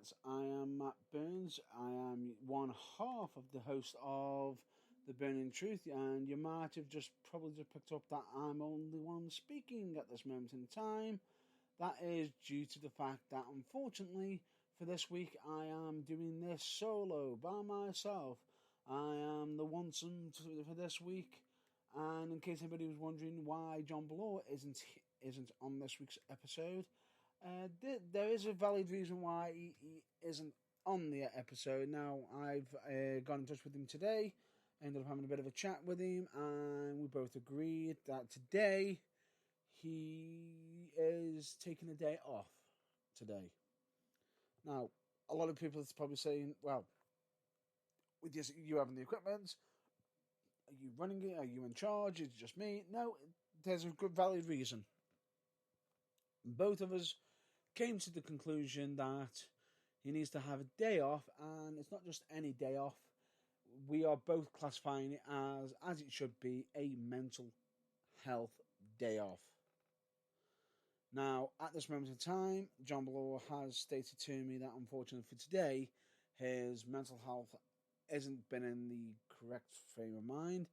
Yes, I am Matt Burns. I am one half of the host of The Burning Truth, and you might have probably picked up that I'm only one speaking at this moment in time. That is due to the fact that, unfortunately, for this week, I am doing this solo by myself. I am the one for this week, and in case anybody was wondering why John Bloor isn't on this week's episode, there is a valid reason why he isn't on the episode. Now, I've got in touch with him today, ended up having a bit of a chat with him, and we both agreed that today he is taking a day off today. Now, a lot of people are probably saying, well, with you having the equipment, are you running it? Are you in charge? Is it just me? No, there's a good valid reason. Both of us came to the conclusion that he needs to have a day off, and it's not just any day off. We are both classifying it as it should be, a mental health day off. Now, at this moment in time, John Bloor has stated to me that, unfortunately for today, his mental health hasn't been in the correct frame of mind,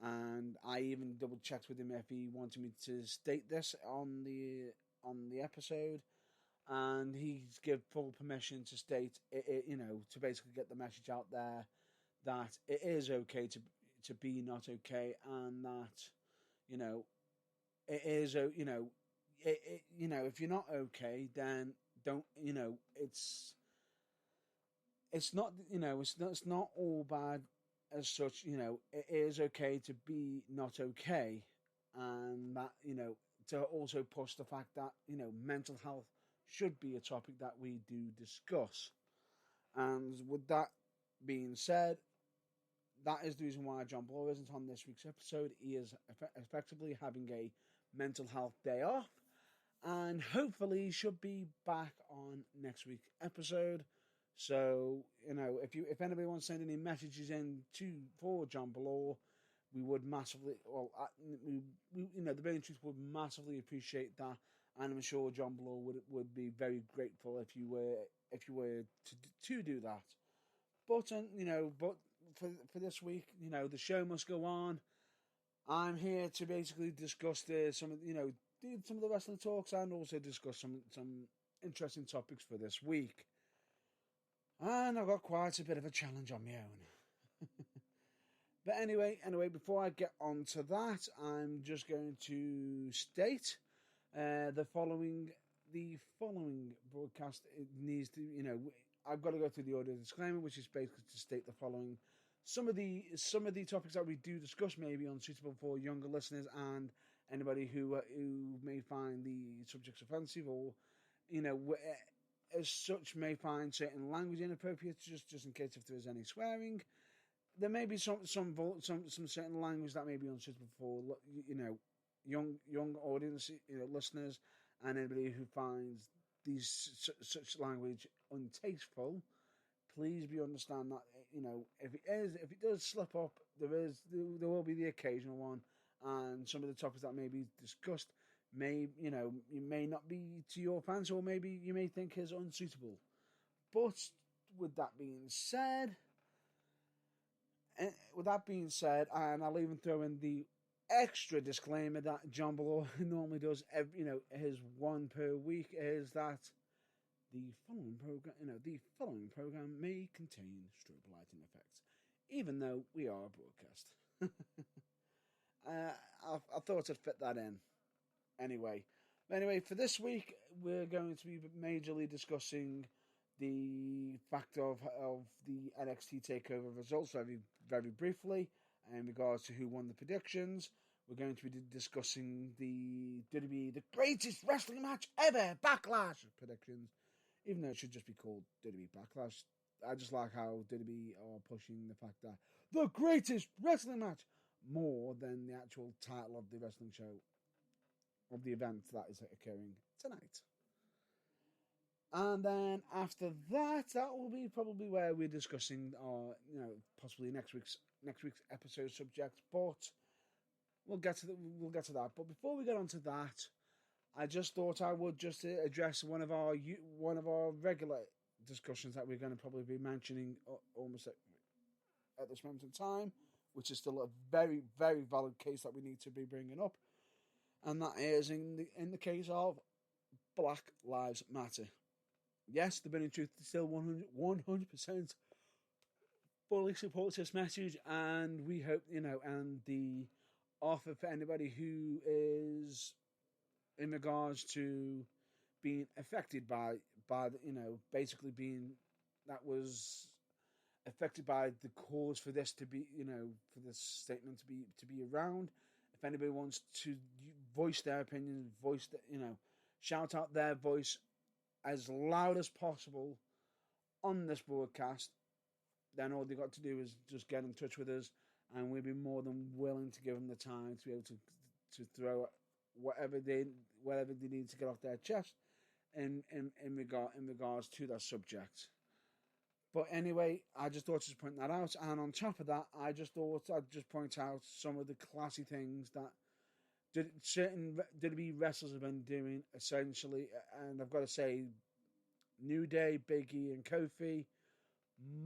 and I even double checked with him if he wanted me to state this on the episode, and he's given full permission to state it, to basically get the message out there that it is okay to be not okay, and that it is if you're not okay, then don't it's not it's not all bad as such. It is okay to be not okay, and that to also push the fact that mental health should be a topic that we do discuss. And with that being said, that is the reason why John Bloor isn't on this week's episode. He is effectively having a mental health day off, and hopefully he should be back on next week's episode. So, if anybody wants to send any messages in for John Bloor, we would massively, the Burning Truth would massively appreciate that, and I'm sure John Bloor would be very grateful if you were to do that. But for this week, the show must go on. I'm here to basically discuss do some of the wrestling talks, and also discuss some interesting topics for this week. And I've got quite a bit of a challenge on my own. But anyway, before I get on to that, I'm just going to state the following broadcast. It needs to, I've got to go through the audio disclaimer, which is basically to state the following. Some of the topics that we do discuss may be unsuitable for younger listeners and anybody who may find the subjects offensive, or as such may find certain language inappropriate. Just in case if there is any swearing, there may be some certain language that may be unsuitable for young audience, listeners, and anybody who finds such language untasteful. Please be understand that if it does slip up, there will be the occasional one, and some of the topics that may be discussed you may not be to your fancy, or maybe you may think is unsuitable. But with that being said, and I'll even throw in the extra disclaimer that John Bloor normally does, his one per week, is that the following program may contain strobe lighting effects, even though we are a broadcast. I thought I'd fit that in. Anyway, for this week, we're going to be majorly discussing the fact of the NXT TakeOver results very, very briefly in regards to who won the predictions. We're going to be discussing the greatest wrestling match ever, Backlash predictions, even though it should just be called WWE Backlash. I just like how WWE are pushing the fact that the greatest wrestling match more than the actual title of the wrestling show, of the event that is occurring tonight. And then after that will be probably where we're discussing our, possibly next week's episode subject. But we'll get to that. But before we get on to that, I just thought I would just address one of our regular discussions that we're going to probably be mentioning almost at this moment in time, which is still a very, very valid case that we need to be bringing up, and that is in the case of Black Lives Matter. Yes, the Burning Truth still 100% fully supports this message, and we hope, and the offer for anybody who is in regards to being affected by basically being that was affected by the cause for this to be, for this statement to be around. If anybody wants to voice their opinion, shout out their voice as loud as possible on this broadcast, then all they got to do is just get in touch with us, and we'd be more than willing to give them the time to be able to throw whatever they need to get off their chest in regards to that subject. But anyway, I just thought to point that out, and on top of that, I just thought I'd just point out some of the classy things that certain WWE wrestlers have been doing, essentially. And I've got to say, New Day, Big E, and Kofi,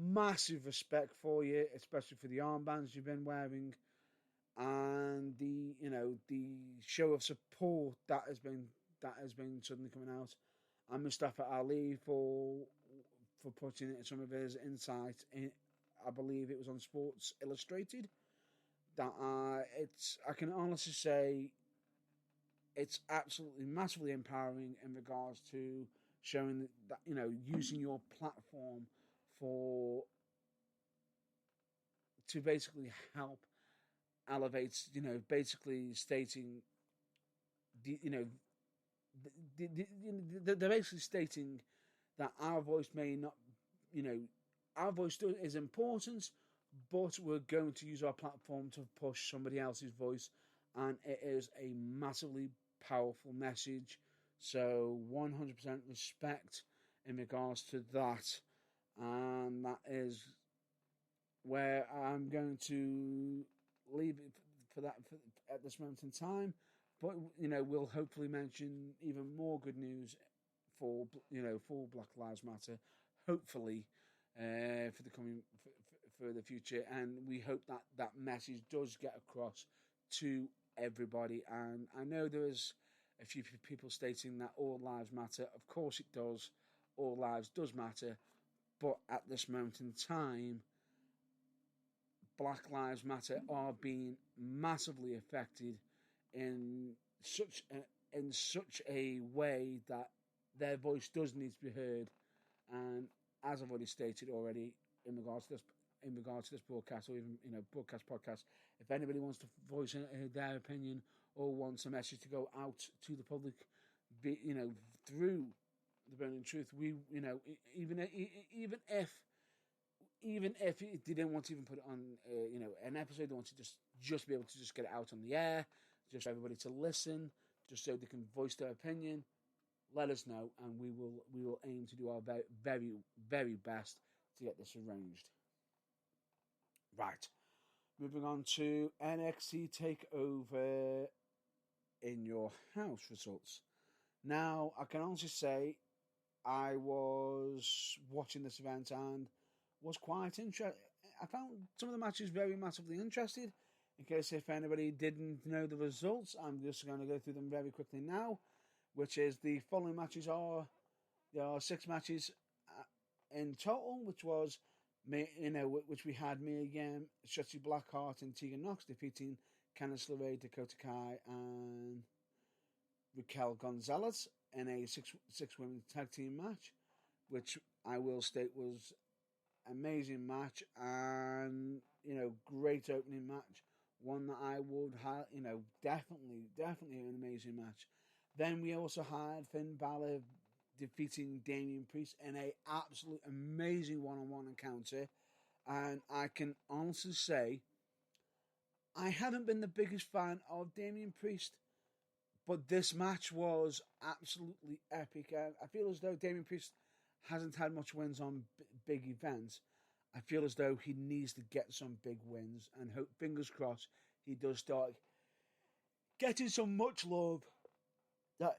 massive respect for you, especially for the armbands you've been wearing, and the show of support that has been suddenly coming out, and Mustafa Ali for putting in some of his insight in, I believe it was on Sports Illustrated, that I can honestly say it's absolutely massively empowering in regards to showing that, using your platform to basically help elevate, basically stating they're basically stating that our voice may not, our voice is important, but we're going to use our platform to push somebody else's voice, and it is a massively powerful message. So 100% respect in regards to that, and that is where I'm going to leave it at this moment in time. But we'll hopefully mention even more good news for Black Lives Matter, hopefully for the future, and we hope that message does get across to everybody. And I know there is a few people stating that all lives matter. Of course it does. All lives does matter, but at this moment in time, Black Lives Matter are being massively affected in such a way that their voice does need to be heard. And as I've already stated already in regards to this broadcast, or even podcast, if anybody wants to voice their opinion or wants a message to go out to the public, through the Burning Truth, we even if they didn't want to even put it on an episode, they want to just be able to just get it out on the air, just for everybody to listen, just so they can voice their opinion, let us know, and we will aim to do our very, very, very best to get this arranged. Right, moving on to NXT TakeOver in Your House results. Now, I can honestly say I was watching this event and was quite interested. I found some of the matches very massively interested. In case if anybody didn't know the results, I'm just going to go through them very quickly now, which is the following matches are, there are 6 matches in total, which was, which we had Mia Yim, Shotzi Blackheart and Tegan Nox defeating Candice LeRae, Dakota Kai and Raquel Gonzalez in a six women tag team match, which I will state was amazing match, and great opening match, one that I would have, definitely an amazing match. Then we also had Finn Balor defeating Damian Priest in a absolute amazing one-on-one encounter, and I can honestly say I haven't been the biggest fan of Damian Priest, but this match was absolutely epic, and I feel as though Damian Priest hasn't had much wins on big events. I feel as though he needs to get some big wins, and hope, fingers crossed, he does start getting some much love that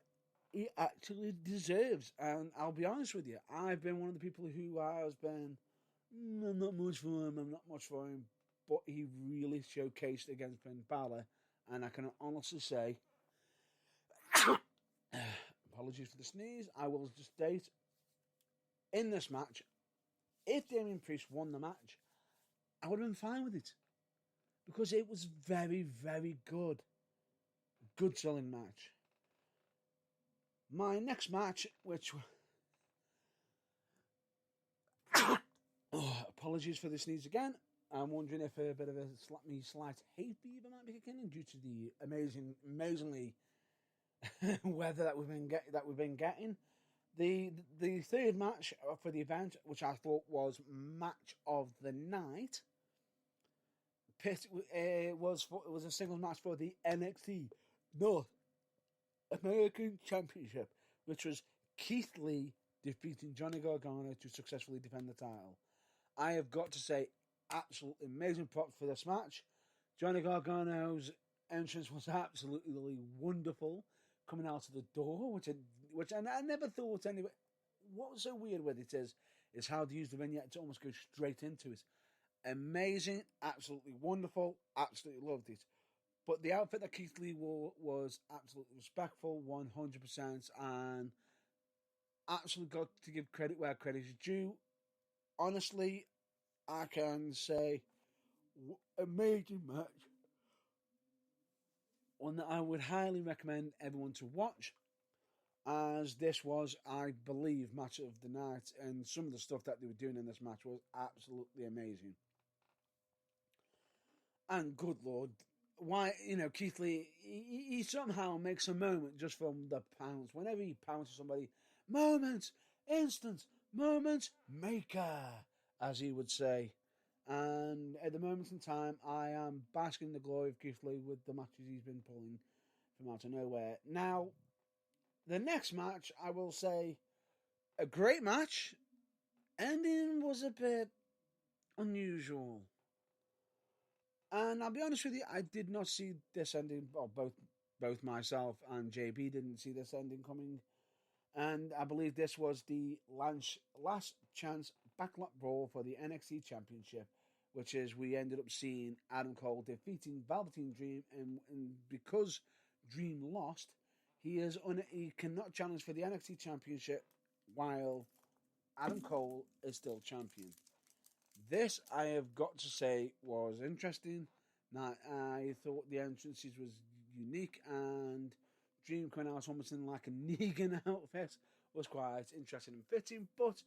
he actually deserves. And I'll be honest with you, I've been one of the people who has been, I'm not much for him, I'm not much for him. But he really showcased against Finn Balor. And I can honestly say, apologies for the sneeze, I will just state, in this match, if Damian Priest won the match, I would have been fine with it. Because it was very, very good. Good selling match. My next match, which... apologies for the sneeze again. I'm wondering if a bit of a slight hay fever might be kicking in due to the amazingly weather that we've been getting. The third match for the event, which I thought was match of the night, was a singles match for the NXT North American Championship, which was Keith Lee defeating Johnny Gargano to successfully defend the title. I have got to say, absolutely amazing props for this match. Johnny Gargano's entrance was absolutely wonderful, coming out of the door, which I never thought anyway. What was so weird with it is how they use the vignette to almost go straight into it. Amazing, absolutely wonderful, absolutely loved it. But the outfit that Keith Lee wore was absolutely respectful, 100%, and absolutely got to give credit where credit is due. Honestly, I can say, amazing match. One that I would highly recommend everyone to watch, as this was, I believe, match of the night, and some of the stuff that they were doing in this match was absolutely amazing. And good Lord, why, Keith Lee, he somehow makes a moment just from the pounce. Whenever he pounces somebody, moment, instant, moment maker, as he would say. And at the moment in time, I am basking in the glory of Keith Lee with the matches he's been pulling from out of nowhere. Now, the next match, I will say, a great match. Ending was a bit unusual. And I'll be honest with you, I did not see this ending. Well, both myself and JB didn't see this ending coming. And I believe this was the last chance backlot brawl for the NXT Championship, which is we ended up seeing Adam Cole defeating Velveteen Dream, and because Dream lost, he cannot challenge for the NXT Championship while Adam Cole is still champion. This, I have got to say, was interesting. Now, I thought the entrances was unique, and Dream coming out almost in like a Negan outfit was quite interesting and fitting. But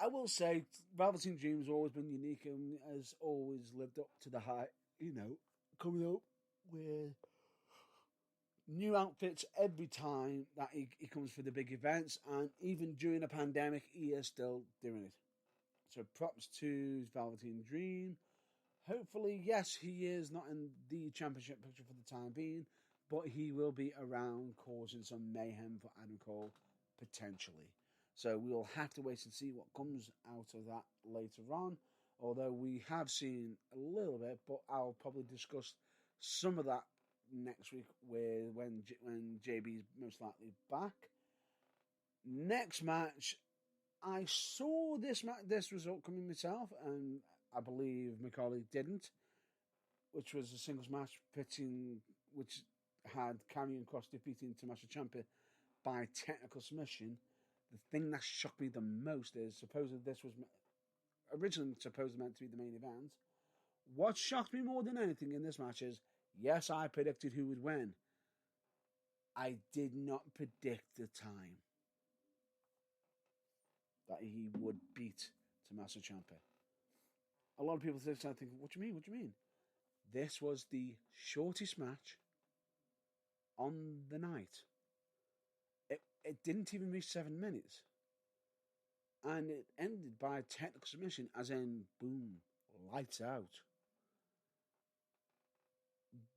I will say, Velveteen Dream has always been unique and has always lived up to the hype. Coming up with new outfits every time that he comes for the big events, and even during a pandemic, he is still doing it. So props to Velveteen Dream. Hopefully, yes, he is not in the championship picture for the time being, but he will be around causing some mayhem for Adam Cole, potentially. So we'll have to wait and see what comes out of that later on. Although we have seen a little bit, but I'll probably discuss some of that next week when JB's most likely back. Next match, I saw this result coming myself, and I believe McCauley didn't, which was a singles match which had Karrion Kross defeating Tommaso Ciampa by technical submission. The thing that shocked me the most is supposedly this was originally supposed meant to be the main event. What shocked me more than anything in this match is, yes, I predicted who would win. I did not predict the time that he would beat Tommaso Ciampa. A lot of people started thinking, what do you mean? This was the shortest match on the night. It didn't even reach 7 minutes. And it ended by a technical submission, as in, boom, lights out.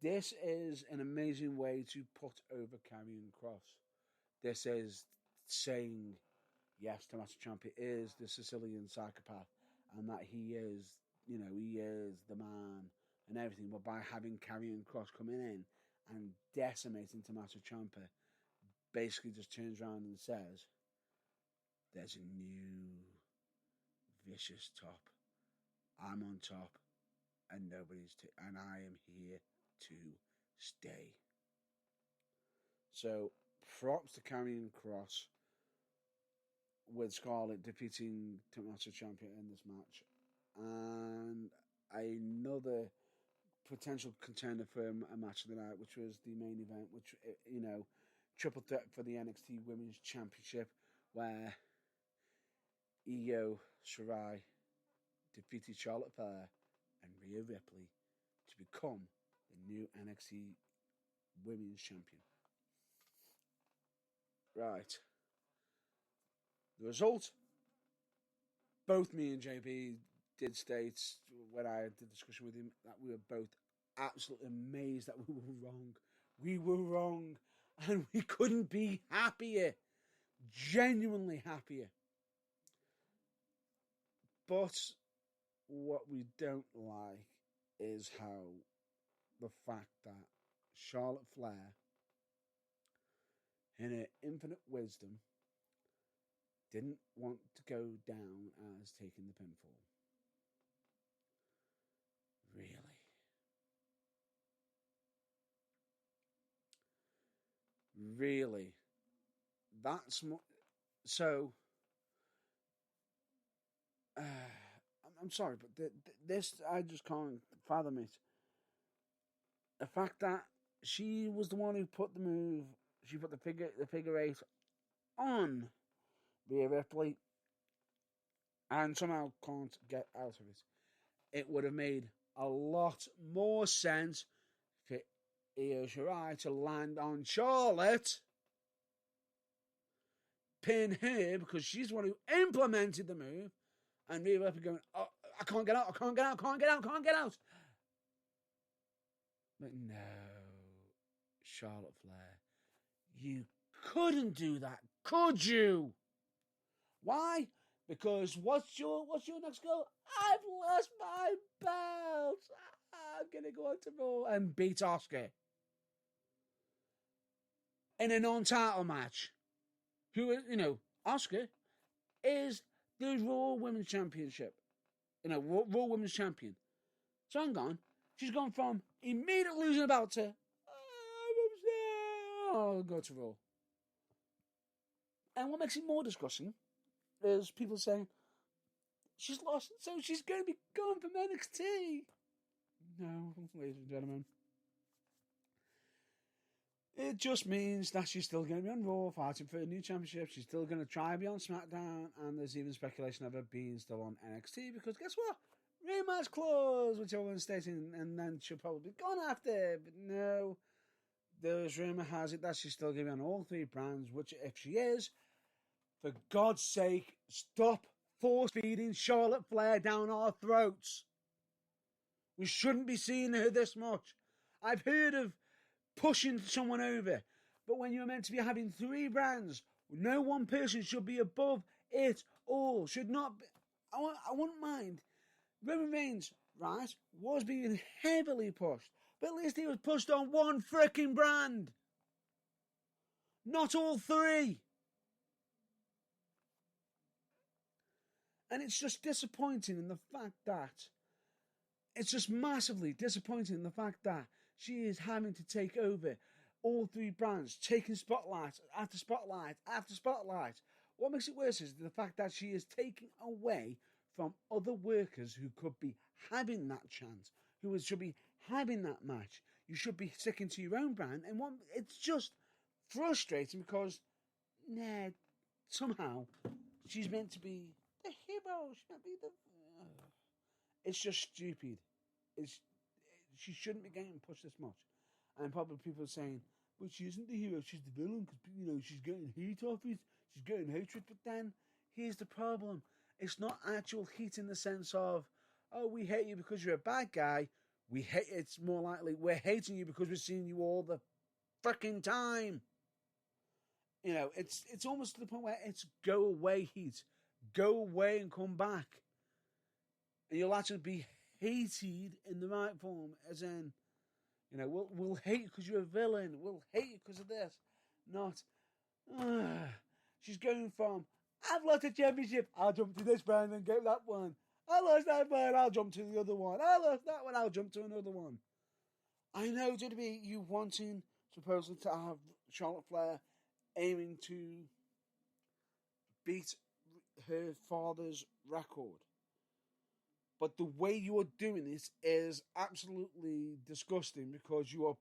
This is an amazing way to put over Karrion Kross. This is saying, yes, Tommaso Ciampa is the Sicilian psychopath, and that he is the man and everything. But by having Karrion Kross coming in and decimating Tommaso Ciampa, basically just turns around and says, there's a new vicious top. I'm on top, and and I am here to stay. So, props to Karrion Kross with Scarlett defeating Tommaso Ciampa in this match. And another potential contender for a match of the night, which was the main event, which, triple threat for the NXT Women's Championship, where Io Shirai defeated Charlotte Flair and Rhea Ripley to become the new NXT Women's Champion. Right. The result, both me and JB did state when I had the discussion with him that we were both absolutely amazed that we were wrong. We were wrong, and we couldn't be happier. Genuinely happier. But what we don't like is how the fact that Charlotte Flair, in her infinite wisdom, didn't want to go down as taking the pinfall. Really? Really? That's so. I'm sorry, but this I just can't fathom it. The fact that she was the one who put the move, she put the figure eight on Rhea Ripley, and somehow can't get out of it. It would have made a lot more sense for Io Shirai to land on Charlotte, pin her because she's the one who implemented the move, and Rhea Ripley going, "Oh, I can't get out, I can't get out, can't get out, can't get out." But no, Charlotte Flair, you couldn't do that, could you? Why? Because what's your next goal? I've lost my belt. I'm gonna go out to Raw and beat Asuka in a non-title match. Asuka is the Raw Women's Championship. Raw Women's Champion. So hang on. She's gone from immediately losing a belt to, I'm upset. I'll go to Raw. And what makes it more disgusting is people saying, she's lost, so she's going to be gone from NXT. No, ladies and gentlemen. It just means that she's still going to be on Raw fighting for a new championship. She's still going to try and be on SmackDown. And there's even speculation of her being still on NXT. Because guess what? Rematch clause, which everyone's stating. And then she'll probably be gone after. But no. There's rumour has it that she's still going to be on all three brands. Which, if she is, for God's sake, stop force-feeding Charlotte Flair down our throats. We shouldn't be seeing her this much. I've heard of pushing someone over, but when you're meant to be having three brands, no one person should be above it all. Should not be. I wouldn't mind. Roman Reigns, right, was being heavily pushed, but at least he was pushed on one freaking brand, not all three. And it's just disappointing in the fact that it's just massively disappointing in the fact that she is having to take over all three brands, taking spotlight after spotlight after spotlight. What makes it worse is the fact that she is taking away from other workers who could be having that chance, who should be having that match. You should be sticking to your own brand. And it's just frustrating because, somehow she's meant to be the hero. She's meant to be the... It's just stupid. She shouldn't be getting pushed this much. And probably people are saying, but she isn't the hero, she's the villain, because, she's getting heat off it, she's getting hatred. But then, here's the problem. It's not actual heat in the sense of, oh, we hate you because you're a bad guy. It's more likely, we're hating you because we're seeing you all the fucking time. It's almost to the point where it's go away heat. Go away and come back. And you'll actually be hated in the right form, as in, we'll hate you because you're a villain. We'll hate you because of this. Not, She's going from, I've lost a championship, I'll jump to this brand and get that one. I lost that one, I'll jump to the other one. I lost that one, I'll jump to another one. I know to be you wanting supposedly to have Charlotte Flair aiming to beat her father's record. But the way you are doing this is absolutely disgusting because you are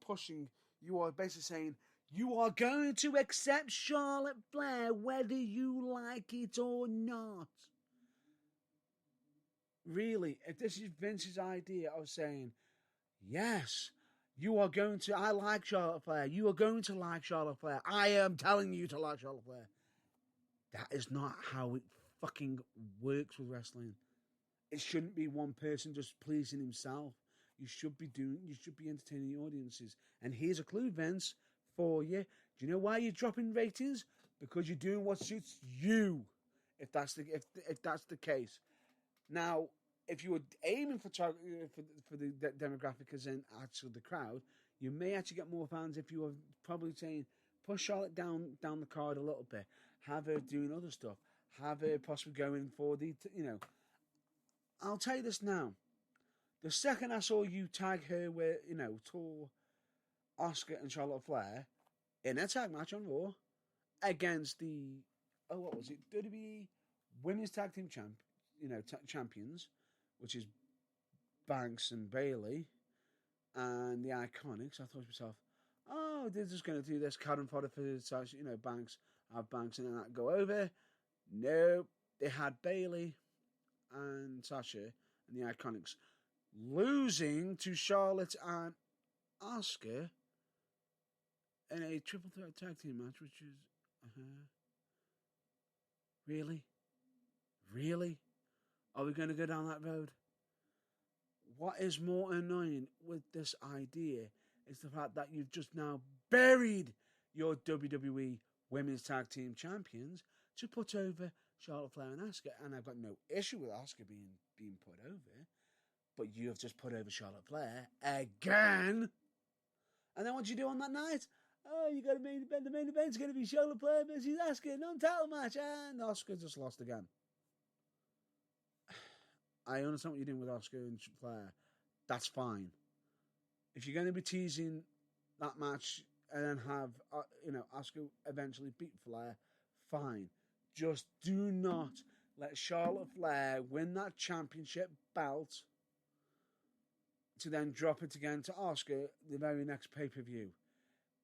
basically saying, you are going to accept Charlotte Flair whether you like it or not. Really, if this is Vince's idea of saying, yes, I like Charlotte Flair, you are going to like Charlotte Flair, I am telling you to like Charlotte Flair. That is not how it fucking works with wrestling. It shouldn't be one person just pleasing himself. You should be entertaining the audiences. And here's a clue, Vince, for you. Do you know why you're dropping ratings? Because you're doing what suits you. If that's the case. Now, if you were aiming for the demographic as in actually the crowd, you may actually get more fans if you were probably saying, push Charlotte down the card a little bit, have her doing other stuff, have her possibly going for the, I'll tell you this now. The second I saw you tag her with, Tor, Asuka and Charlotte Flair in a tag match on Raw against the, what was it? WWE Women's Tag Team champions, which is Banks and Bayley and the Iconics. I thought to myself, they're just going to do this cannon fodder for Banks, have Banks and then that go over. Nope. They had Bayley and Sasha and the Iconics losing to Charlotte and Asuka in a triple threat tag team match, which is really are we going to go down that road? What is more annoying with this idea is the fact that you've just now buried your WWE Women's Tag Team Champions to put over Charlotte Flair and Asuka, and I've got no issue with Asuka being put over, but you have just put over Charlotte Flair again. And then what do you do on that night? You got a main event. The main event's going to be Charlotte Flair versus Asuka, non-title match, and Asuka just lost again. I understand what you're doing with Asuka and Flair. That's fine. If you're going to be teasing that match and then have Asuka eventually beat Flair, fine. Just do not let Charlotte Flair win that championship belt to then drop it again to Asuka the very next pay-per-view.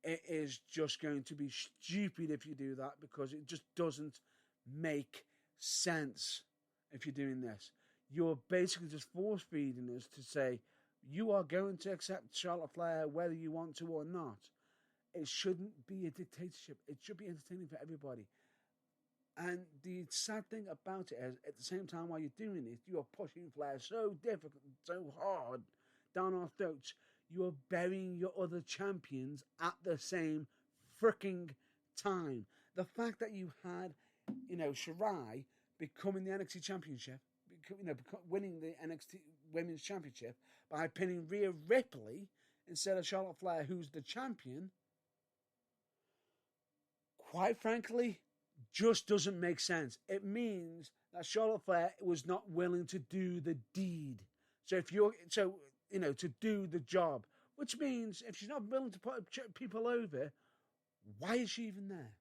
It is just going to be stupid if you do that because it just doesn't make sense if you're doing this. You're basically just force-feeding us to say, you are going to accept Charlotte Flair whether you want to or not. It shouldn't be a dictatorship. It should be entertaining for everybody. And the sad thing about it is, at the same time while you're doing it, you are pushing Flair so difficult, so hard down our throats. You are burying your other champions at the same freaking time. The fact that you had, Shirai becoming the NXT Championship, winning the NXT Women's Championship by pinning Rhea Ripley instead of Charlotte Flair, who's the champion, quite frankly, just doesn't make sense. It means that Charlotte Flair was not willing to do the deed. To do the job, which means if she's not willing to put people over, why is she even there?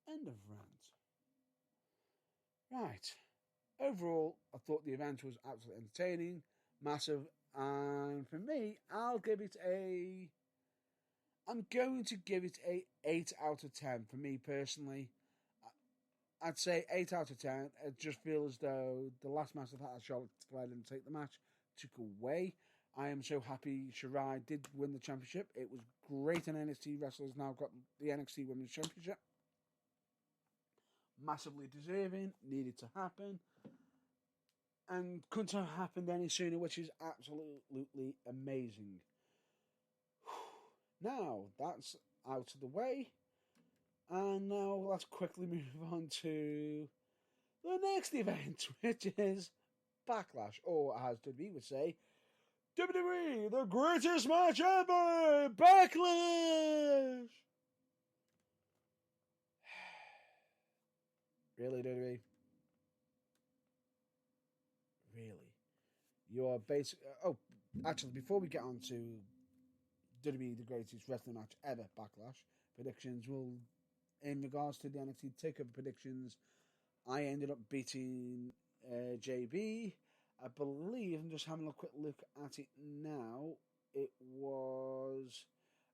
End of rant. Right. Overall, I thought the event was absolutely entertaining, massive, and for me, I'm going to give it a 8 out of 10 for me personally. I'd say 8 out of 10. It just feels as though the last match I've had, Charlotte Flair didn't take the match, took away. I am so happy Shirai did win the championship. It was great, and NXT wrestlers now got the NXT Women's Championship. Massively deserving, needed to happen, and couldn't have happened any sooner, which is absolutely amazing. Now, that's out of the way. And now let's quickly move on to the next event, which is Backlash, or as WWE would say, WWE, the greatest match ever! Backlash! Really, WWE? Really? You are basically... Oh, actually, before we get on to WWE, the greatest wrestling match ever, Backlash, predictions will... In regards to the NXT TakeOver predictions, I ended up beating JB. I believe, I'm just having a quick look at it now, it was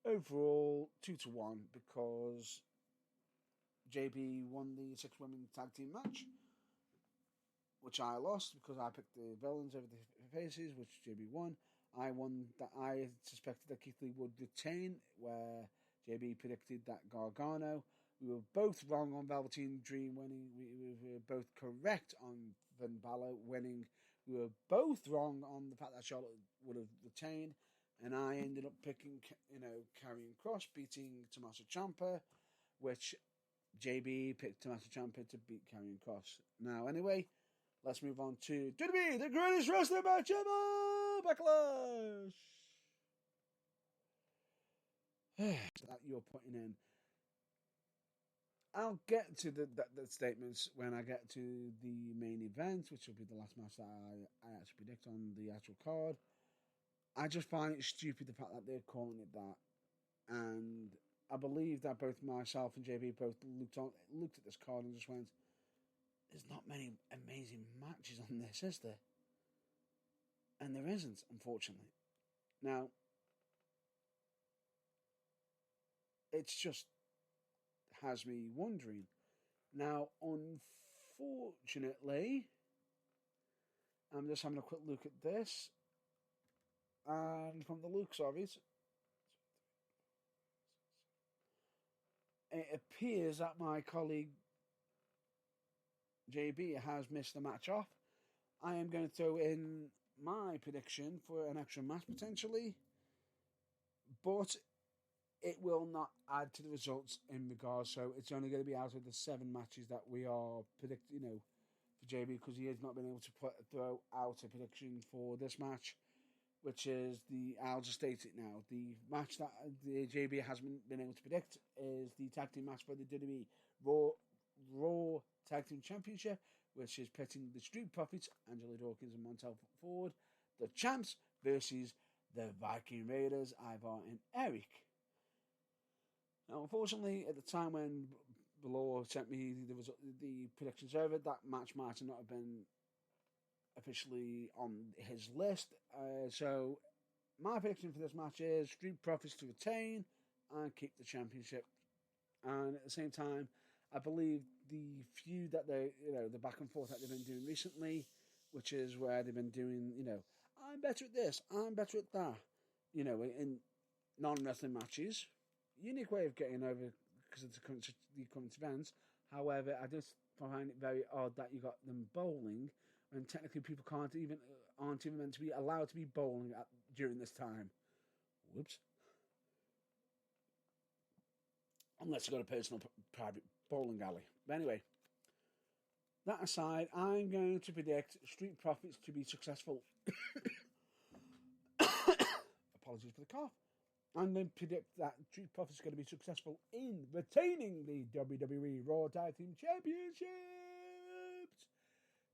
overall 2-1 because JB won the 6-women tag team match, which I lost because I picked the villains over the faces, which JB won. I won that. I suspected that Keith Lee would retain, where JB predicted that Gargano. We were both wrong on Velveteen Dream winning. We were both correct on Finn Balor winning. We were both wrong on the fact that Charlotte would have retained. And I ended up picking, Karrion Kross beating Tommaso Ciampa, which JB picked Tommaso Ciampa to beat Karrion Kross. Now, anyway, let's move on to WWE, the greatest wrestling match ever! Backlash! That you're putting in. I'll get to the statements when I get to the main event, which will be the last match that I actually predict on the actual card. I just find it stupid the fact that they're calling it that. And I believe that both myself and JB both looked at this card and just went, there's not many amazing matches on this, is there? And there isn't, unfortunately. Now, it's just has me wondering. Now, unfortunately, I'm just having a quick look at this, and from the looks of it, it appears that my colleague JB has missed the match off. I am going to throw in my prediction for an extra match potentially, but it will not add to the results in regards, so it's only going to be out of the 7 matches that we are predicting, for JB, because he has not been able to throw out a prediction for this match, which is I'll just state it now. The match that the JB hasn't been able to predict is the tag team match for the WWE Raw Tag Team Championship, which is pitting the Street Profits, Angelo Dawkins and Montel Ford, the champs, versus the Viking Raiders, Ivar and Eric. Now, unfortunately, at the time when Law sent me the predictions over, that match might not have been officially on his list. So, my prediction for this match is Street Profits to retain and keep the championship. And at the same time, I believe the feud that the back and forth that they've been doing recently, which is where they've been doing, I'm better at this, I'm better at that, in non-wrestling matches. Unique way of getting over because of the current events. However, I just find it very odd that you got them bowling when technically people aren't even meant to be allowed to be bowling during this time. Whoops. Unless you've got a personal private bowling alley. But anyway, that aside, I'm going to predict Street Profits to be successful. Apologies for the cough. I'm going to predict that Street Profits are going to be successful in retaining the WWE Raw Tag Team Championships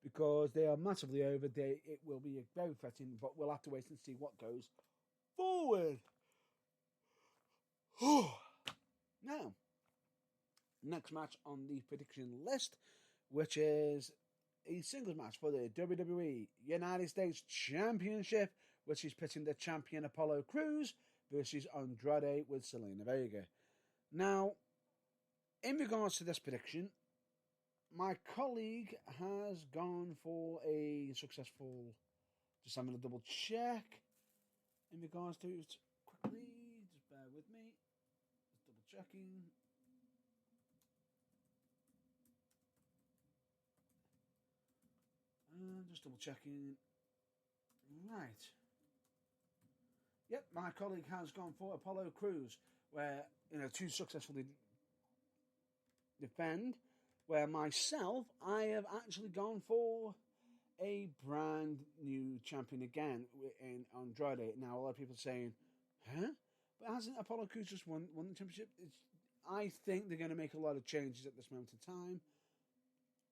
because they are massively over. It will be very threatening, but we'll have to wait and see what goes forward. Now, next match on the prediction list, which is a singles match for the WWE United States Championship, which is pitting the champion Apollo Crews versus Andrade with Selena Vega. Now, in regards to this prediction, my colleague has gone for a successful... Just having a double check in regards to it quickly. Just bear with me. Just double checking. Just double checking. Right. Yep, my colleague has gone for Apollo Crews, where, to successfully defend. Where myself, I have actually gone for a brand new champion again in Andrade. Now, a lot of people are saying, huh? But hasn't Apollo Crews just won the championship? I think they're going to make a lot of changes at this moment in time.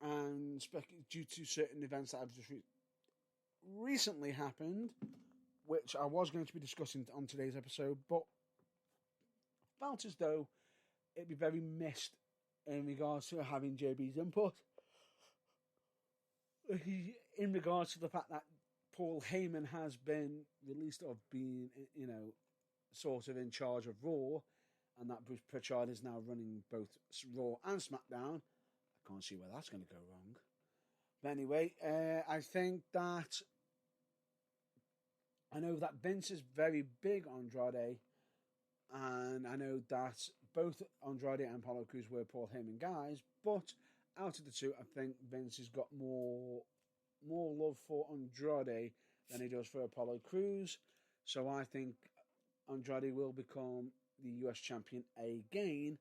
And due to certain events that have just recently happened, which I was going to be discussing on today's episode, but felt as though it'd be very missed in regards to having JB's input. In regards to the fact that Paul Heyman has been released of being, sort of in charge of Raw, and that Bruce Pritchard is now running both Raw and SmackDown. I can't see where that's going to go wrong. But anyway, I think that I know that Vince is very big on Andrade, and I know that both Andrade and Apollo Crews were Paul Heyman guys, but out of the two, I think Vince has got more love for Andrade than he does for Apollo Crews. So I think Andrade will become the US champion again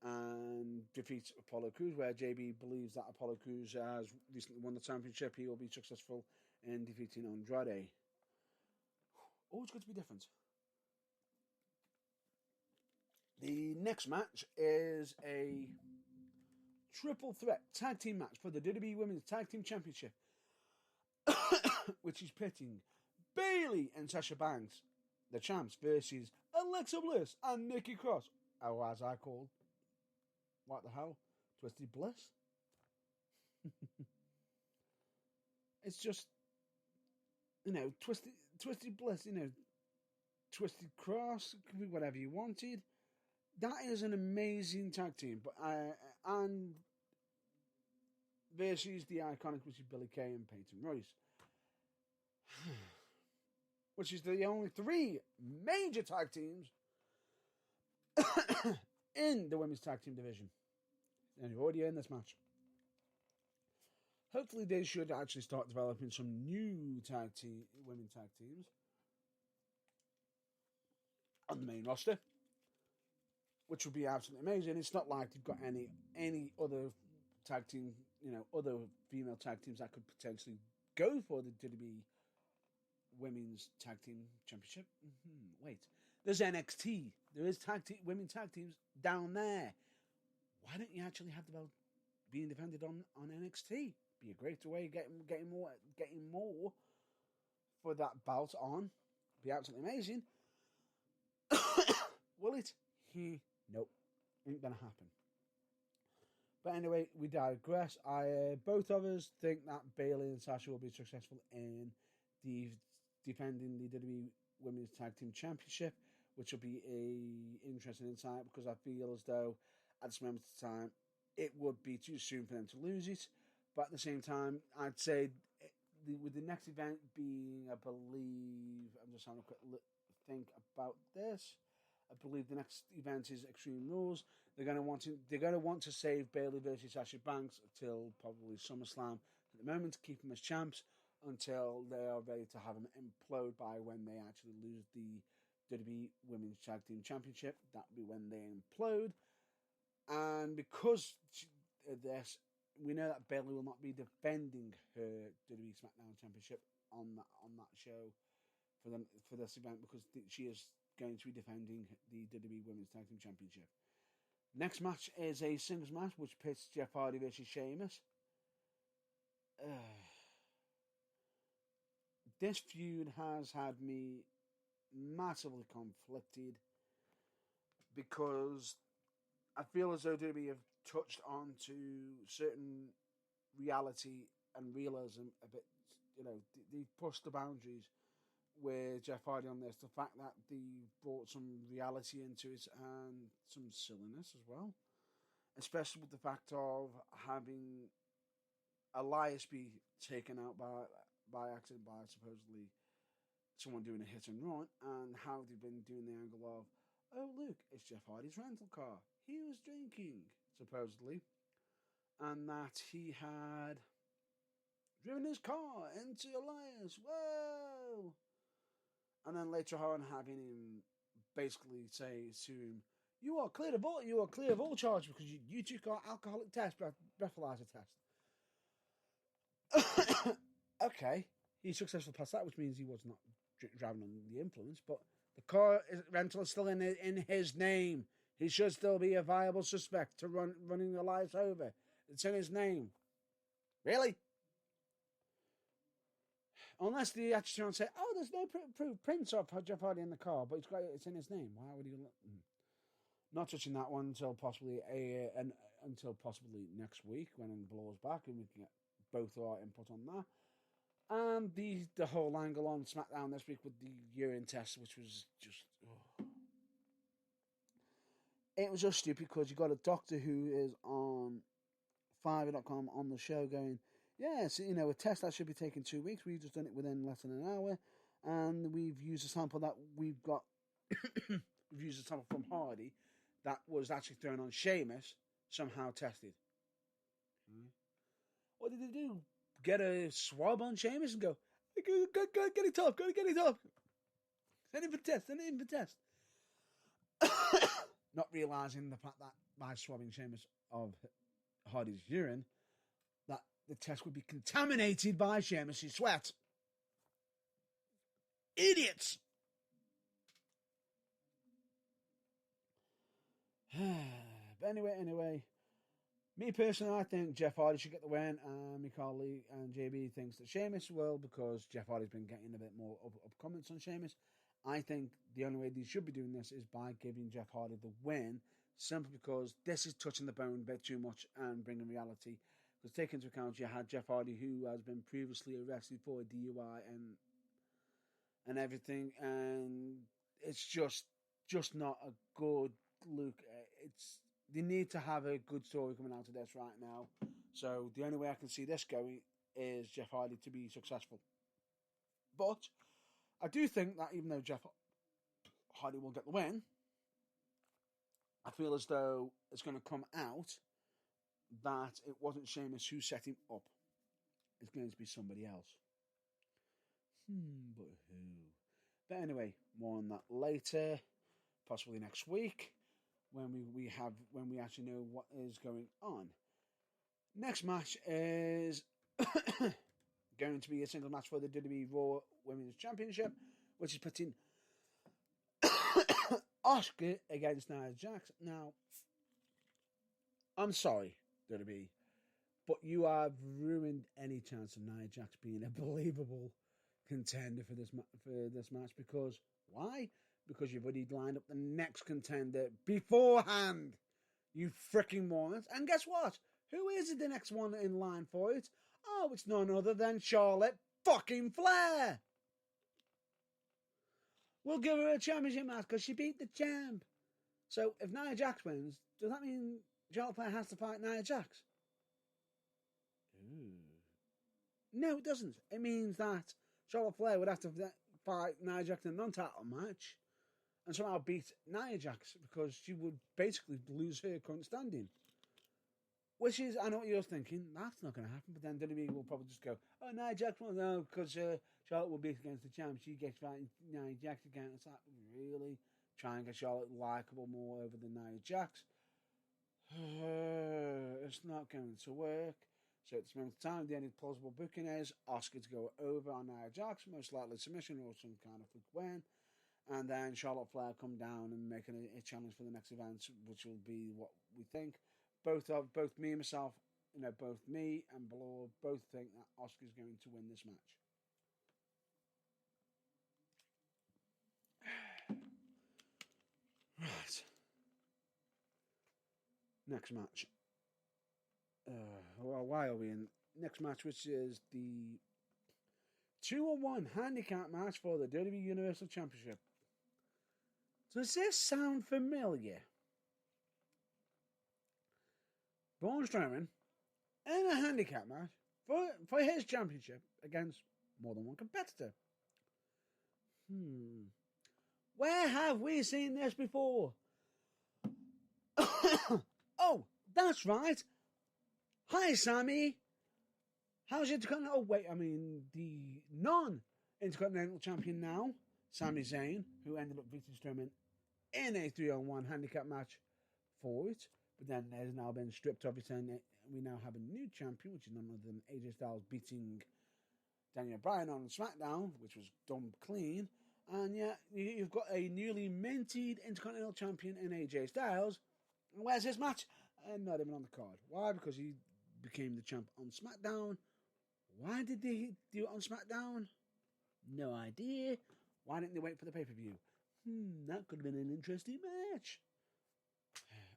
and defeat Apollo Crews, where JB believes that Apollo Crews has recently won the championship. He will be successful in defeating Andrade. Always good to be different. The next match is a triple threat tag team match for the WWE Women's Tag Team Championship, which is pitting Bayley and Sasha Banks, the champs, versus Alexa Bliss and Nikki Cross, or as I call, what the hell, Twisted Bliss. It's just, Twisted Bliss, Twisted Cross, could be whatever you wanted. That is an amazing tag team, but and versus the Iconic, which is Billie Kay and Peyton Royce, which is the only three major tag teams in the women's tag team division. And you're already in this match. Hopefully, they should actually start developing some new women tag teams on the main roster, which would be absolutely amazing. It's not like you've got any other tag team, other female tag teams that could potentially go for the WWE Women's Tag Team Championship. Wait, there's NXT. There is women tag teams down there. Why don't you actually have the belt being defended on NXT? Be a great way of getting more for that belt on. Be absolutely amazing. Will it? Nope, ain't gonna happen. But anyway, we digress. Both of us think that Bayley and Sasha will be successful in defending the WWE Women's Tag Team Championship, which will be a interesting insight because I feel as though at this moment in time it would be too soon for them to lose it. But at the same time, I'd say with the next event being, I believe, I'm just having a quick think about this. I believe the next event is Extreme Rules. They're going to want to save Bayley versus Sasha Banks till probably SummerSlam at the moment to keep them as champs until they are ready to have them implode by when they actually lose the WWE Women's Tag Team Championship. That will be when they implode. And because of this, we know that Bayley will not be defending her WWE SmackDown Championship on that show for this event because she is going to be defending the WWE Women's Tag Team Championship. Next match is a singles match which pits Jeff Hardy versus Sheamus. This feud has had me massively conflicted because I feel as though WWE have touched on to certain reality and realism a bit. They pushed the boundaries with Jeff Hardy on this. The fact that they brought some reality into it and some silliness as well. Especially with the fact of having Elias be taken out by accident by supposedly someone doing a hit and run, and how they've been doing the angle of, oh look, it's Jeff Hardy's rental car. He was drinking, supposedly, and that he had driven his car into Elias. Whoa! And then later on, having him basically say to him, "You are clear of all charges because you took our alcoholic test, breathalyzer test." Okay, he's successful past that, which means he was not driving under the influence, but the car rental is still in his name. He should still be a viable suspect to running the lights over. It's in his name. Really? Unless they actually try and say, oh, there's no prints of Jeff Hardy in the car, but it's in his name. Why would he? Not touching that one until possibly next week when it blows back and we can get both our input on that. And the whole angle on SmackDown this week with the urine test, which was just... Oh. It was just stupid because you got a doctor who is on Fiverr.com on the show going, yes, a test that should be taking 2 weeks. We've just done it within less than an hour. And we've used a sample that we've got... we've used a sample from Hardy that was actually thrown on Sheamus, somehow tested. What did they do? Get a swab on Sheamus and go, get it off, go get it off. Send it in for test. Not realising the fact that by swabbing Sheamus of Hardy's urine, that the test would be contaminated by Sheamus' sweat. Idiots! But anyway, me personally, I think Jeff Hardy should get the win, and my colleague and JB thinks that Sheamus will, because Jeff Hardy's been getting a bit more up comments on Sheamus. I think the only way they should be doing this is by giving Jeff Hardy the win, simply because this is touching the bone a bit too much and bringing reality. Because take into account you had Jeff Hardy, who has been previously arrested for a DUI and everything, and it's just not a good look. They need to have a good story coming out of this right now. So the only way I can see this going is Jeff Hardy to be successful. But I do think that even though Jeff Hardy will get the win, I feel as though it's going to come out that it wasn't Sheamus who set him up. It's going to be somebody else. But who? But anyway, more on that later, possibly next week, when we actually know what is going on. Next match is going to be a single match for the WWE Raw Women's Championship, which is putting Asuka against Nia Jax. Now, I'm sorry, WWE, but you have ruined any chance of Nia Jax being a believable contender for this match. Because why? Because you've already lined up the next contender beforehand, you freaking morons. And guess what? Who is the next one in line for it? Oh, it's none other than Charlotte fucking Flair. We'll give her a championship match because she beat the champ. So if Nia Jax wins, does that mean Charlotte Flair has to fight Nia Jax? Ooh. No, it doesn't. It means that Charlotte Flair would have to fight Nia Jax in a non-title match and somehow beat Nia Jax, because she would basically lose her current standing. Which is, I know what you're thinking, that's not going to happen, but then WWE will probably just go, oh, Nia Jax won't, no, because Charlotte will beat against the champ, she gets fighting Nia Jax again. It's like, really? Try and get Charlotte likeable more over than Nia Jax? It's not going to work. So at this moment of time, the only plausible booking is Asuka to go over on Nia Jax, most likely submission or some kind of quick win, and then Charlotte Flair come down and make a challenge for the next event, which will be what we think. Both me and myself, both me and Balor both think that Asuka's going to win this match. Right. Next match. Why are we in next match, which is the 2-on-1 handicap match for the WWE Universal Championship. Does this sound familiar? Braun Strowman in a handicap match for his championship against more than one competitor. Where have we seen this before? Oh, that's right. Hi, Sammy. How's your Intercontinental? Oh, wait, I mean, the non-Intercontinental champion now, Sami Zayn, who ended up beating Strowman in a 3-on-1 handicap match for it. But then has now been stripped of it, and we now have a new champion, which is none other than AJ Styles beating Daniel Bryan on SmackDown, which was done clean. And yeah, you've got a newly minted Intercontinental Champion in AJ Styles. And where's his match? Not even on the card. Why? Because he became the champ on SmackDown. Why did they do it on SmackDown? No idea. Why didn't they wait for the pay-per-view? That could have been an interesting match.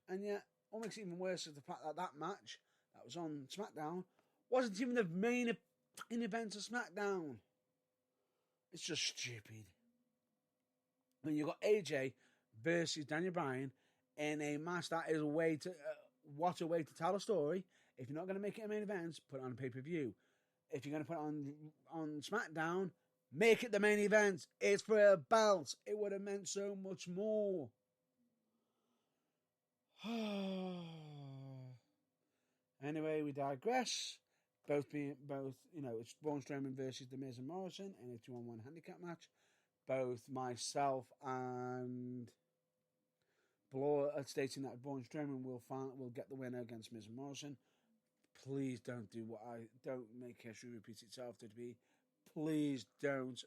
And yeah, what makes it even worse is the fact that that match that was on SmackDown wasn't even the main fucking event of SmackDown. It's just stupid. When you got AJ versus Daniel Bryan in a match that is a way to what a way to tell a story. If you're not going to make it a main event, put it on a pay-per-view. If you're going to put it on SmackDown, make it the main event. It's for a belt. It would have meant so much more. Anyway, we digress. Both, it's Braun Strowman versus The Miz and Morrison in a 2-on-1 handicap match. Both myself and Bloor are stating that Braun Strowman will get the winner against Miz and Morrison. Please don't don't make history repeat itself, WWE. Please don't,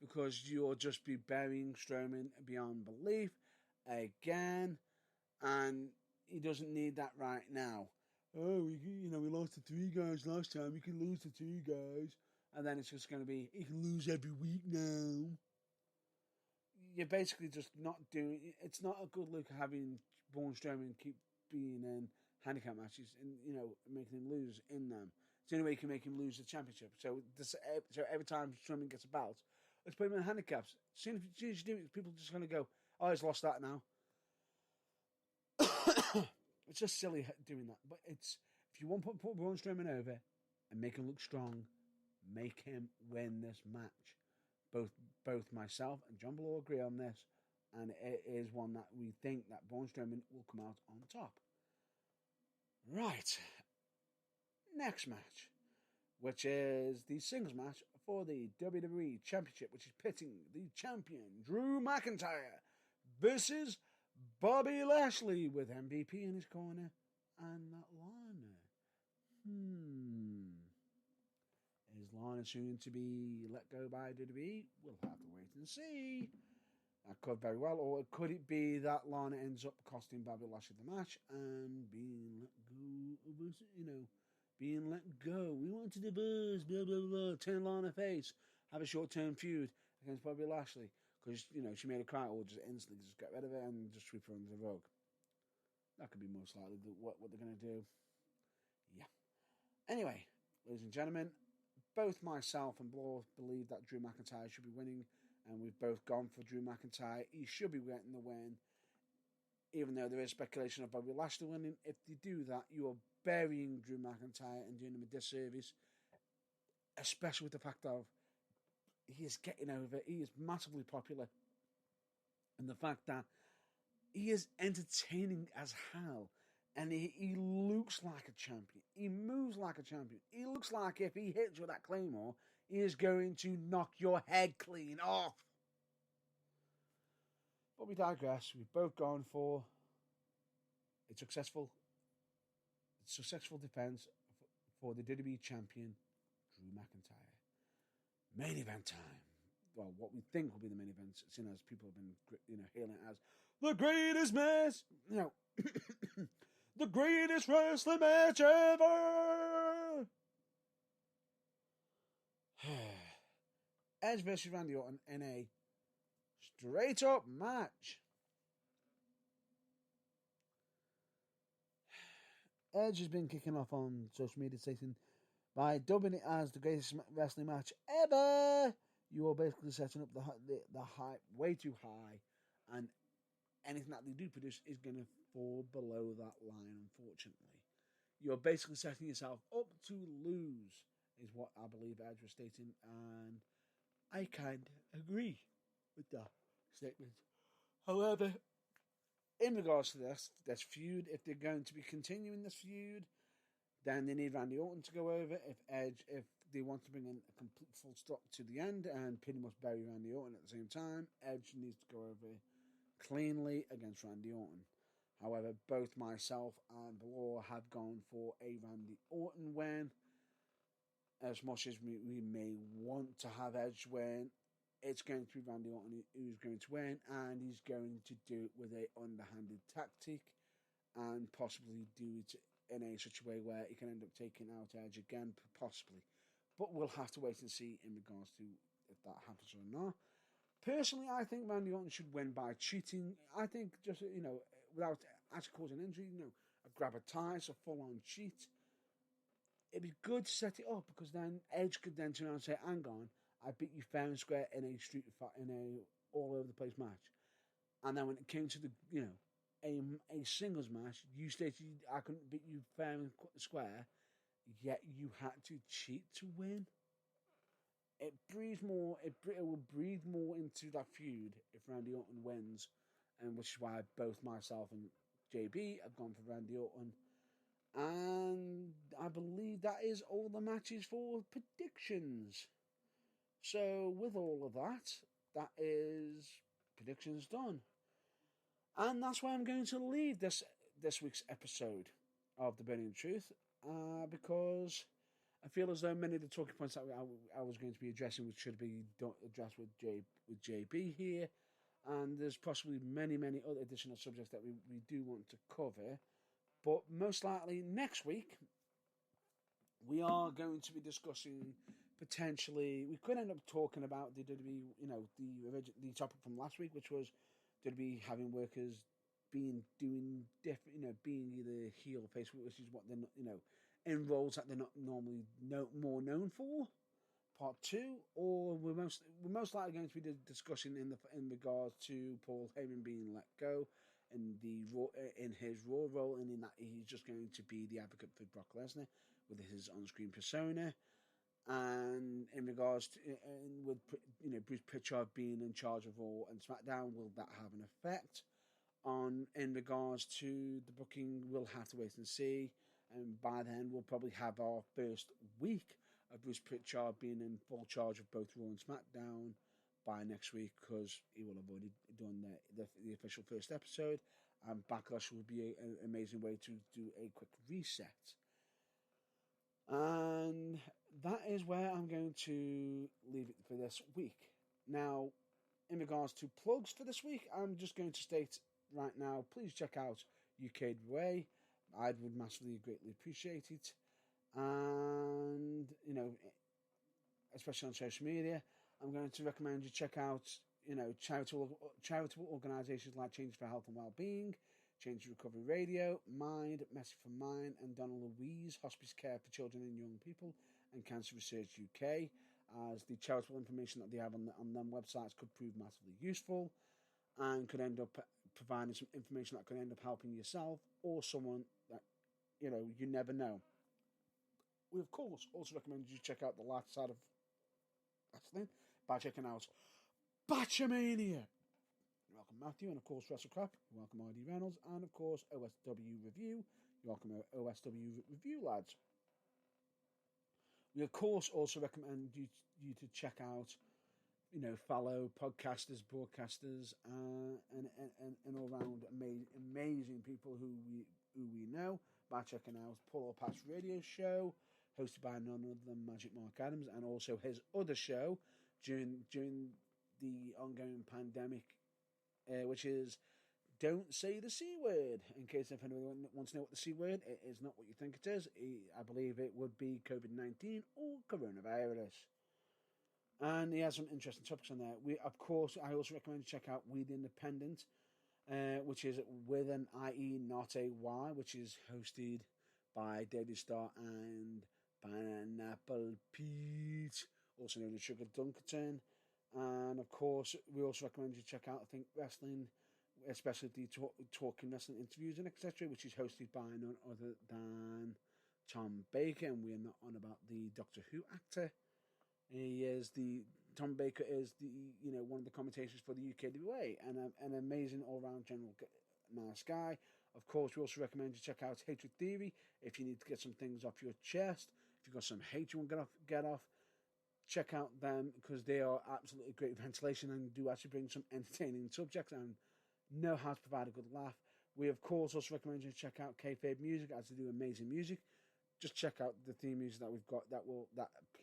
because you'll just be burying Strowman beyond belief again, and he doesn't need that right now. Oh, we lost to 3 guys last time. We can lose to 2 guys, and then it's just going to be he can lose every week now. You're basically just not doing. It's not a good look having Braun Strowman keep being in handicap matches and making him lose in them. It's the only way you can make him lose the championship. So every time Strowman gets a bout, let's put him in handicaps. As soon as you do it, people are just going to go, "Oh, he's lost that now." It's just silly doing that. But if you want to put Braun Strowman over and make him look strong, make him win this match. Both myself and John Bloor agree on this, and it is one that we think that Braun Strowman will come out on top. Right. Next match, which is the singles match for the WWE Championship, which is pitting the champion Drew McIntyre versus Bobby Lashley with MVP in his corner and Lana. Is Lana soon to be let go by WWE? We'll have to wait and see. That could very well, or could it be that Lana ends up costing Bobby Lashley the match and being let go? Being let go. We wanted the buzz, blah blah blah. Turn Lana face, have a short-term feud against Bobby Lashley. Because, she made a cry, or just instantly just get rid of it and just sweep her under the rug. That could be most likely what they're going to do. Yeah. Anyway, ladies and gentlemen, both myself and Bloor believe that Drew McIntyre should be winning, and we've both gone for Drew McIntyre. He should be getting the win, even though there is speculation of Bobby Lashley winning. If they do that, you are burying Drew McIntyre and doing him a disservice, especially with the fact of he is getting over. He is massively popular. And the fact that he is entertaining as hell. And he looks like a champion. He moves like a champion. He looks like if he hits you with that Claymore, he is going to knock your head clean off. But we digress. We've both gone for a successful defense for the WWE champion, Drew McIntyre. Main event time. Well, what we think will be the main event, seeing as people have been, hailing it as the greatest match, the greatest wrestling match ever. Edge versus Randy Orton in a straight up match. Edge has been kicking off on social media stating, by dubbing it as the greatest wrestling match ever, you are basically setting up the hype way too high, and anything that they do produce is going to fall below that line, unfortunately. You're basically setting yourself up to lose, is what I believe Edge was stating, and I kind of agree with that statement. However, in regards to this feud, if they're going to be continuing this feud, then they need Randy Orton to go over. If they want to bring in a complete full stop to the end and pretty much bury Randy Orton at the same time, Edge needs to go over cleanly against Randy Orton. However, both myself and Bloor have gone for a Randy Orton win. as much as we may want to have Edge win, it's going to be Randy Orton who's going to win, and he's going to do it with a underhanded tactic, and possibly do it in a such a way where he can end up taking out Edge again, possibly. But we'll have to wait and see in regards to if that happens or not. Personally, I think Randy Orton should win by cheating. I think just, without actually causing injury, a grab a tie, a full-on cheat. It'd be good to set it up, because then Edge could then turn around and say, hang on, I beat you fair and square in a street fight, in a all-over-the-place match. And then when it came to the, a singles match, you stated I couldn't beat you fair and square, yet you had to cheat to win. It breathes more. It will breathe more into that feud if Randy Orton wins, and which is why both myself and JB have gone for Randy Orton. And I believe that is all the matches for predictions. So with all of that, that is predictions done. And that's why I'm going to leave this week's episode of The Burning Truth, because I feel as though many of the talking points that I was going to be addressing, which should be addressed with JB here, and there's possibly many, many other additional subjects that we do want to cover. But most likely next week, we are going to be discussing potentially, we could end up talking about the WWE, the topic from last week, which was WWE having workers doing different, being either heel or face, which is what they're not, in roles that they're not normally more known for. Part 2, or we're most likely going to be discussing in regards to Paul Heyman being let go in his Raw role, and in that he's just going to be the advocate for Brock Lesnar with his on-screen persona, and in regards to with Bruce Pritchard being in charge of Raw and SmackDown, will that have an effect in regards to the booking? We'll have to wait and see. And by then, we'll probably have our first week of Bruce Pritchard being in full charge of both Raw and SmackDown by next week, because he will have already done the official first episode. And Backlash will be an amazing way to do a quick reset. And that is where I'm going to leave it for this week. Now, in regards to plugs for this week, I'm just going to state right now, please check out UK Way. I would massively greatly appreciate it. And, especially on social media, I'm going to recommend you check out, charitable organisations like Change for Health and Wellbeing, Change Recovery Radio, Mind, Message for Mind, and Donna Louise Hospice Care for Children and Young People, and Cancer Research UK, as the charitable information that they have on them websites could prove massively useful, and could end up providing some information that could end up helping yourself or someone that, you never know. We, of course, also recommend you check out the light side of wrestling by checking out Batchamania. You're welcome, Matthew, and of course, WrestleCrap. You're welcome, RD Reynolds, and of course, OSW Review. You're welcome, OSW Review, lads. We, of course, also recommend you to check out, fellow podcasters, broadcasters, and all round amazing people who we know by checking out Paul Pat's radio show, hosted by none other than Magic Mark Adams, and also his other show during the ongoing pandemic, which is Don't Say the C Word. In case if anyone wants to know what the C word, it is not what you think it is. I believe it would be COVID-19 or coronavirus. And he has some interesting topics on there. I also recommend you check out We the Independent, which is with an IE, not a Y, which is hosted by Daily Star and Pineapple Pete, also known as Sugar Dunkerton. And of course, we also recommend you check out Think Wrestling, especially the Talking Wrestling interviews and etc., which is hosted by none other than Tom Baker. And we're not on about the Doctor Who actor. Tom Baker is one of the commentators for the UKWA, and an amazing all-round general nice guy. Of course, we also recommend you check out Hatred Theory if you need to get some things off your chest. If you've got some hate you want to get off, check out them, because they are absolutely great ventilation and do actually bring some entertaining subjects and know how to provide a good laugh. We, of course, also recommend you check out Kayfabe Music, as they do amazing music. just check out the theme music that we've got that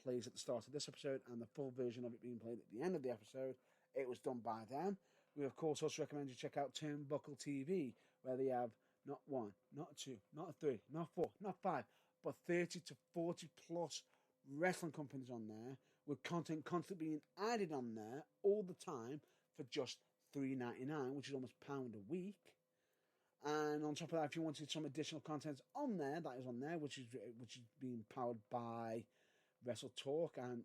plays at the start of this episode, and the full version of it being played at the end of the episode. It was done by them. We, of course, also recommend you check out Turnbuckle TV, where they have not one, not two, not three, not four, not five, but 30 to 40 plus wrestling companies on there, with content constantly being added on there all the time for just $3.99, which is almost £1 a week. And on top of that, if you wanted some additional content on there, that is on there, which is being powered by Wrestle Talk and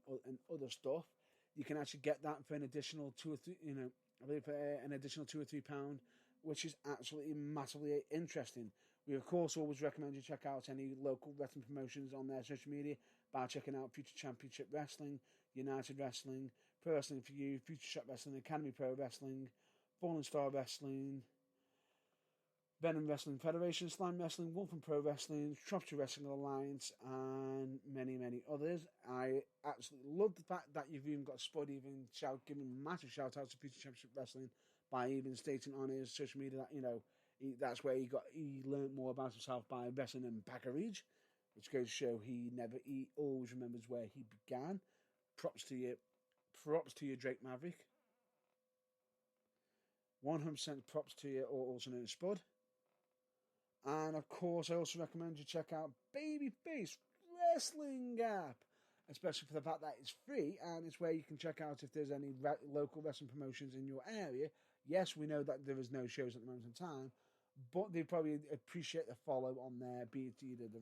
other stuff. You can actually get that for an additional £2 or £3, I believe for an additional £2 or £3, which is absolutely massively interesting. We of course always recommend you check out any local wrestling promotions on their social media by checking out Future Championship Wrestling, United Wrestling, Pro Wrestling for You, Future Shop Wrestling, Academy Pro Wrestling, Fallen Star Wrestling, Venom Wrestling Federation, Slime Wrestling, Wolf and Pro Wrestling, Shropshire Wrestling Alliance, and many, many others. I absolutely love the fact that you've even got Spud giving massive shout outs to Future Championship Wrestling by even stating on his social media that, that's where he learned more about himself by wrestling in Backlash, which goes to show he always remembers where he began. Props to you, Drake Maverick. 100% props to you, also known as Spud. And of course, I also recommend you check out Babyface Wrestling app, especially for the fact that it's free and it's where you can check out if there's any local wrestling promotions in your area. Yes, we know that there is no shows at the moment in time, but they probably appreciate the follow on there, be it either a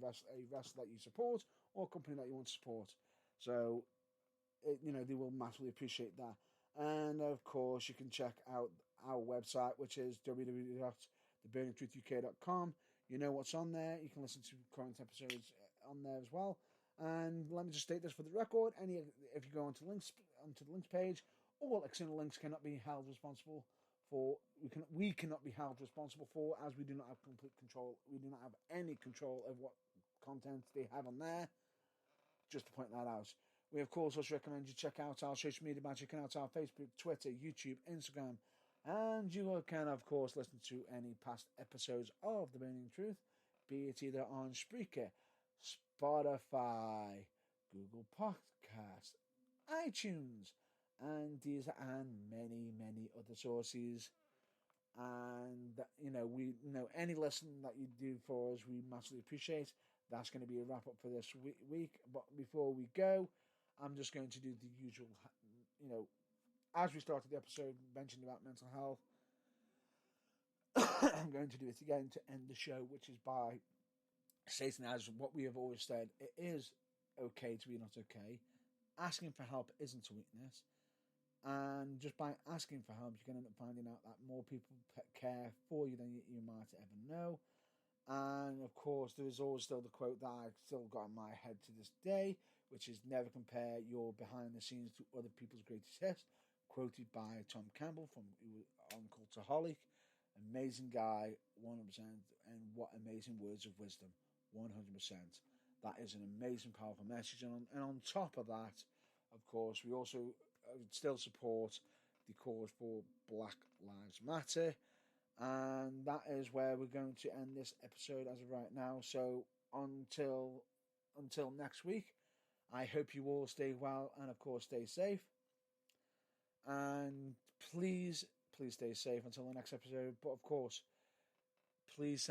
wrestler that you support or a company that you want to support. So, they will massively appreciate that. And of course, you can check out our website, which is www.theburningtruthuk.com. You know what's on there. You can listen to current episodes on there as well. And let me just state this for the record: if you go onto the links page, all external links cannot be held responsible for. We cannot be held responsible for, as we do not have complete control. We do not have any control of what content they have on there. Just to point that out. We, of course, also recommend you check out our social media by checking out our Facebook, Twitter, YouTube, Instagram. And you can, of course, listen to any past episodes of The Burning Truth, be it either on Spreaker, Spotify, Google Podcasts, iTunes, and these and many, many other sources. And, any listen that you do for us, we massively appreciate. That's going to be a wrap-up for this week. But before we go, I'm just going to do the usual, as we started the episode, mentioned about mental health. I'm going to do it again to end the show, which is by stating, as what we have always said, it is okay to be not okay. Asking for help isn't a weakness. And just by asking for help, you can end up finding out that more people care for you than you might ever know. And of course, there is always still the quote that I've still got in my head to this day, which is never compare your behind the scenes to other people's greatest hits, quoted by Tom Campbell from Cultaholic. Amazing guy, 100%, and what amazing words of wisdom, 100%. That is an amazing, powerful message. And on top of that, of course, we also still support the cause for Black Lives Matter. And that is where we're going to end this episode as of right now. So until next week, I hope you all stay well and, of course, stay safe. And please stay safe until the next episode. But, of course, please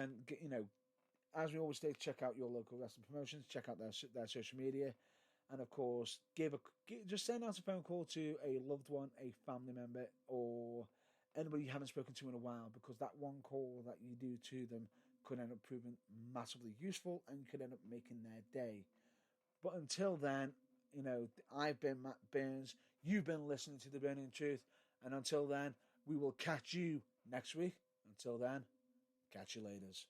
as we always say, check out your local wrestling promotions, check out their social media. And, of course, just send out a phone call to a loved one, a family member, or anybody you haven't spoken to in a while, because that one call that you do to them could end up proving massively useful and could end up making their day. But until then, I've been Matt Burns. You've been listening to The Burning Truth. And until then, we will catch you next week. Until then, catch you laters.